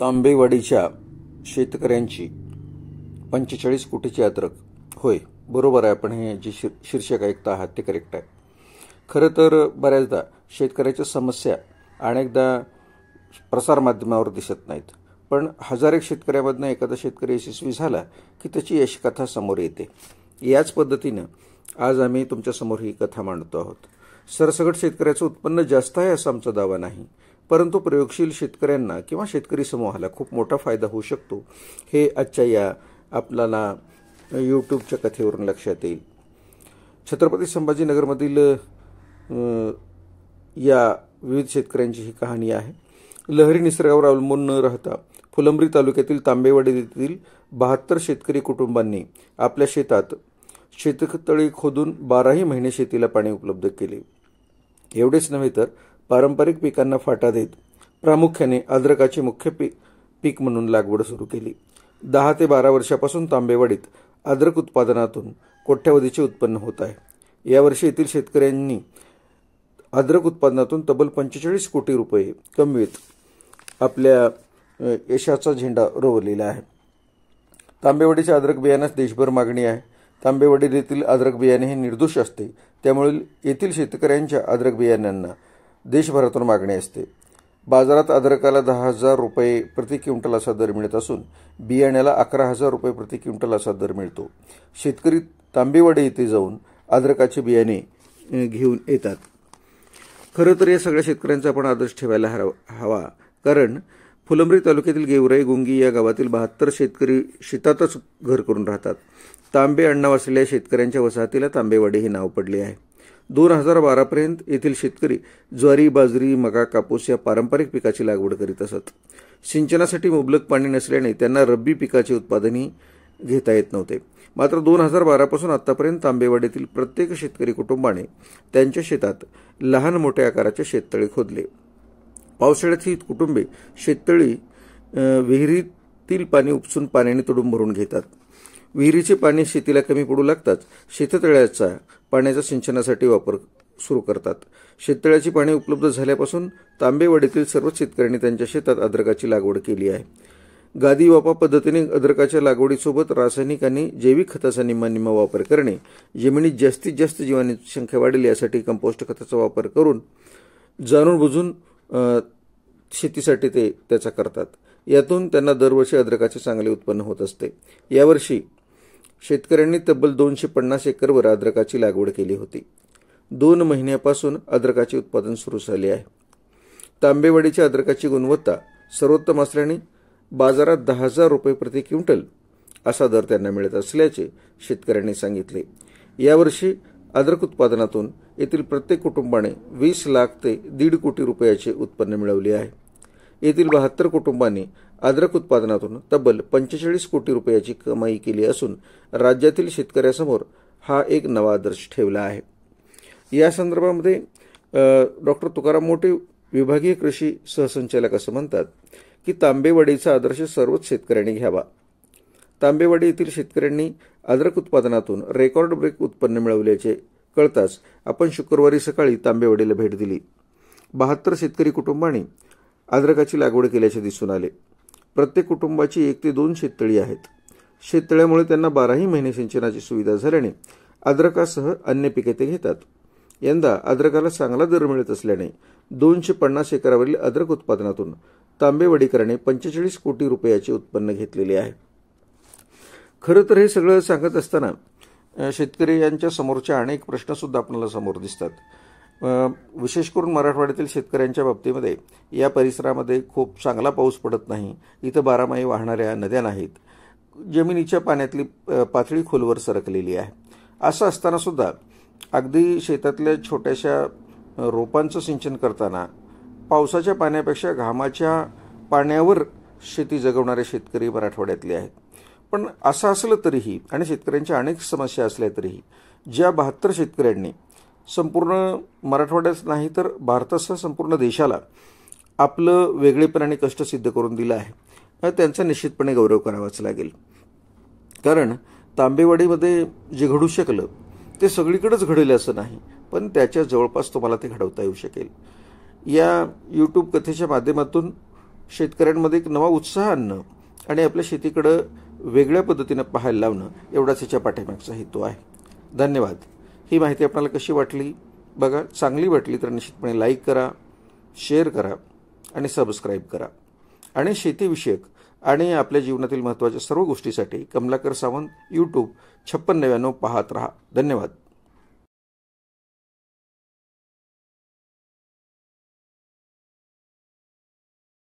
तांबेवाडीच्या शेतकऱ्यांची 45 कोटीची अद्रक. होय, बरोबर आहे. आपण हे जे शीर्षक ऐकत आहात ते करेक्ट आहे. खरं तर बऱ्याचदा शेतकऱ्याच्या समस्या अनेकदा प्रसारमाध्यमावर दिसत नाहीत, पण हजार एक शेतकऱ्यामधनं एखादा शेतकरी यशस्वी झाला की त्याची यशकथा समोर येते. याच पद्धतीनं आज आम्ही तुमच्यासमोर ही कथा मांडतो आहोत. सरसकट शेतकऱ्याचं उत्पन्न जास्त आहे असा आमचा दावा नाही, परंतु प्रयोगशील शेतकऱ्यांना किंवा शेतकरी समूहाला खूप मोठा फायदा होऊ शकतो हे आजच्या या आपल्याला यूट्यूबच्या कथेवरून लक्षात येईल. छत्रपती संभाजीनगरमधील या विविध शेतकऱ्यांची ही कहाणी आहे. लहरी निसर्गावर अवलंबून न राहता फुलंब्री तालुक्यातील तांबेवाडी येथील 72 शेतकरी कुटुंबांनी आपल्या शेतात शेततळी खोदून 12ही महिने शेतीला पाणी उपलब्ध केले. एवढेच नव्हे तर पारंपरिक पिकांना फाटा देत प्रामुख्याने अद्रकाचे मुख्य पीक म्हणून लागवड सुरू केली. 10 ते 12 वर्षापासून तांबेवाडीत अद्रक उत्पादनातून कोट्यवधीचे उत्पन्न होत आहे. यावर्षी येथील शेतकऱ्यांनी अद्रक उत्पादनातून तब्बल 45 कोटी रुपये कमवीत आपल्या यशाचा झेंडा रोवलेला आहे. तांबेवाडीच्या अद्रक बियाण्यास देशभर मागणी आहे. तांबेवाडी येथील अद्रक बियाणे हे निर्दोष असते, त्यामुळे येथील शेतकऱ्यांच्या अद्रक बियाण्यांना देशभरातून मागणी असते. बाजारात अद्रकाला 10,000 रुपये प्रति क्विंटल असा दर मिळत असून बियाण्याला 11,000 रुपये प्रति क्विंटल असा दर मिळतो. शेतकरी तांबेवाडी येथे जाऊन अद्रकाचे बियाणे घेऊन येतात. खरं तर या सगळ्या शेतकऱ्यांचा आपण आदर्श ठेवायला हवा, कारण फुलंब्री तालुक्यातील गेवराई गुंगी या गावातील 72 शेतकरी शेतातच घर करून राहतात. तांबे आडनाव असलेल्या शेतकऱ्यांच्या वसाहतीला तांबेवाडी हे नाव पडले आहे. 2012 पर्यंत येथील शेतकरी ज्वारी, बाजरी, मका, कापूस या पारंपरिक पिकाची लागवड करीत असत. सिंचनासाठी मुबलक पाणी नसल्याने त्यांना रब्बी पिकाचे उत्पादनही घेता येत नव्हते. मात्र 2012 पासून आतापर्यंत तांबेवाडीतील प्रत्येक शेतकरी कुटुंबाने त्यांच्या शेतात लहान मोठ्या आकाराचे शेततळे खोदले. पावसाळ्यात ही कुटुंबे शेततळी विहिरीतील पाणी उपसून पाण्याने तुडूंब भरून घेतात. विहिरीचे पाणी शेतीला कमी पडू लागताच शेततळ्याचा पाण्याचा सिंचनासाठी वापर सुरू करतात. शेततळ्याची पाणी उपलब्ध झाल्यापासून तांबेवाडीतील सर्वच शेतकऱ्यांनी त्यांच्या शेतात अद्रकाची लागवड केली आहे. गादी वापा पद्धतीने अद्रकाच्या लागवडीसोबत रासायनिक आणि जैविक खताचा निम्मा वापर करणे, जमिनीत जास्तीत जास्त जीवाणूंची संख्या वाढेल यासाठी कंपोस्ट खताचा वापर करून जाणून बुजून शेतीसाठी ते त्याचा करतात. यातून त्यांना दरवर्षी अद्रकाचे चांगले उत्पन्न होत असते. यावर्षी शेतकऱ्यांनी तब्बल 250 एकरवर अद्रकाची लागवड केली होती. 2 महिन्यापासून अद्रकाचे उत्पादन सुरू झाले आहे. तांबेवाडीच्या अद्रकाची गुणवत्ता सर्वोत्तम असल्याने बाजारात 10,000 रुपये प्रति क्विंटल असा दर त्यांना मिळत असल्याचे शेतकऱ्यांनी सांगितले. यावर्षी अद्रक उत्पादनातून येथील प्रत्येक कुटुंबाने 20 लाख ते 1.5 कोटी रुपयाचे उत्पन्न मिळवले आहे. येथील 72 कुटुंबांनी अद्रक उत्पादनातून तब्बल 45 कोटी रुपयाची कमाई केली असून राज्यातील शेतकऱ्यासमोर हा एक नवा आदर्श ठेवला आहे. या संदर्भामध्ये डॉक्टर तुकाराम मोटे विभागीय कृषी सहसंचालक असं म्हणतात की तांबेवाडीचा आदर्श सर्वच शेतकऱ्यांनी घ्यावा. तांबेवाडी येथील शेतकऱ्यांनी अद्रक उत्पादनातून रेकॉर्ड ब्रेक उत्पन्न मिळवल्याचे कळताच आपण शुक्रवारी सकाळी तांबेवाडीला भेट दिली. 72 शेतकरी कुटुंबांनी अद्रकाची लागवड केल्याचे दिसून आले. प्रत्येक कुटुंबाची 1 ते 2 शेततळी आहेत. शेततळ्यामुळे त्यांना 12ही महिने सिंचनाची सुविधा झाल्याने अद्रकासह अन्य पिके ते घेतात. यंदा अद्रकाला चांगला दर मिळत असल्याने 250 एकरावरील अद्रक उत्पादनातून तांबेवाडीकरांनी 45 कोटी रुपयाचे उत्पन्न घेतलेले आहे. खरं तर हे सगळं सांगत असताना शेतकरी यांच्या समोरच्या अनेक प्रश्नसुद्धा आपल्याला समोर दिसतात. विशेष करून मराठवाड्यातील शेतकऱ्यांच्या बाबतीमध्ये या परिसरामध्ये खूप चांगला पाऊस पडत नाही. इथं 12 वाहणाऱ्या नद्या नाहीत. जमिनीच्या पाण्यातली पातळी खोलवर सरकलेली आहे. असं असताना सुद्धा अगदी शेतातल्या छोट्याशा रोपांचं सिंचन करताना पावसाच्या पाण्यापेक्षा घामाच्या पाण्यावर शेती जगवणारे शेतकरी मराठवाड्यातले आहेत. पण असं असलं तरीही आणि शेतकऱ्यांच्या अनेक समस्या असल्या तरीही ज्या 72 शेतकऱ्यांनी संपूर्ण मराठवाड्यात नाही तर भारतासह संपूर्ण देशाला आपलं वेगळेपण आणि कष्ट सिद्ध करून दिलं आहे, त्यांचा निश्चितपणे गौरव करावाच लागेल. कारण तांबेवाडीमध्ये जे घडू शकलं ते सगळीकडेच घडेल असं नाही, पण त्याच्या जवळपास तुम्हाला ते घडवता येऊ शकेल. या यूट्यूब कथेच्या माध्यमातून शेतकऱ्यांमध्ये एक नवा उत्साह आणणं आणि आपल्या शेतीकडं वेगळ्या पद्धतीनं पाहायला लावणं एवढाच याच्या पाठीमागचा हेतू आहे. धन्यवाद. ही माहिती आपल्याला कशी वाटली बघा. चांगली वाटली तर निश्चितपणे लाईक करा, शेअर करा आणि सबस्क्राईब करा. आणि शेतीविषयक आणि आपल्या जीवनातील महत्त्वाच्या सर्व गोष्टीसाठी कमलाकर सावंत यूट्यूब 5699 पाहत राहा. धन्यवाद.